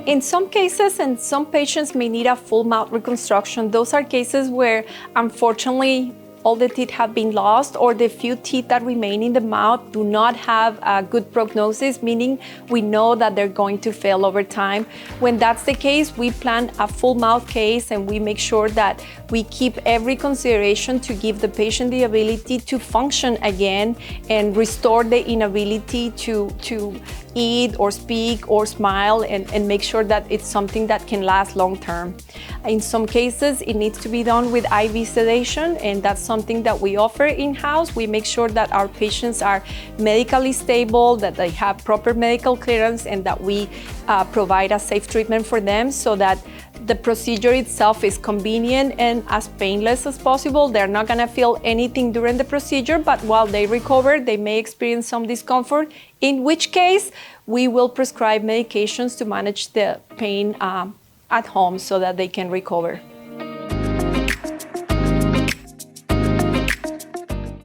In some cases, and some patients may need a full mouth reconstruction. Those are cases where, unfortunately, all the teeth have been lost, or the few teeth that remain in the mouth do not have a good prognosis, meaning we know that they're going to fail over time. When that's the case, we plan a full mouth case, and we make sure that we keep every consideration to give the patient the ability to function again and restore the inability to eat or speak or smile, and make sure that it's something that can last long term. In some cases, it needs to be done with IV sedation, and that's something that we offer in-house. We make sure that our patients are medically stable, that they have proper medical clearance, and that we provide a safe treatment for them so that the procedure itself is convenient and as painless as possible. They're not gonna feel anything during the procedure, but while they recover, they may experience some discomfort, in which case we will prescribe medications to manage the pain at home so that they can recover.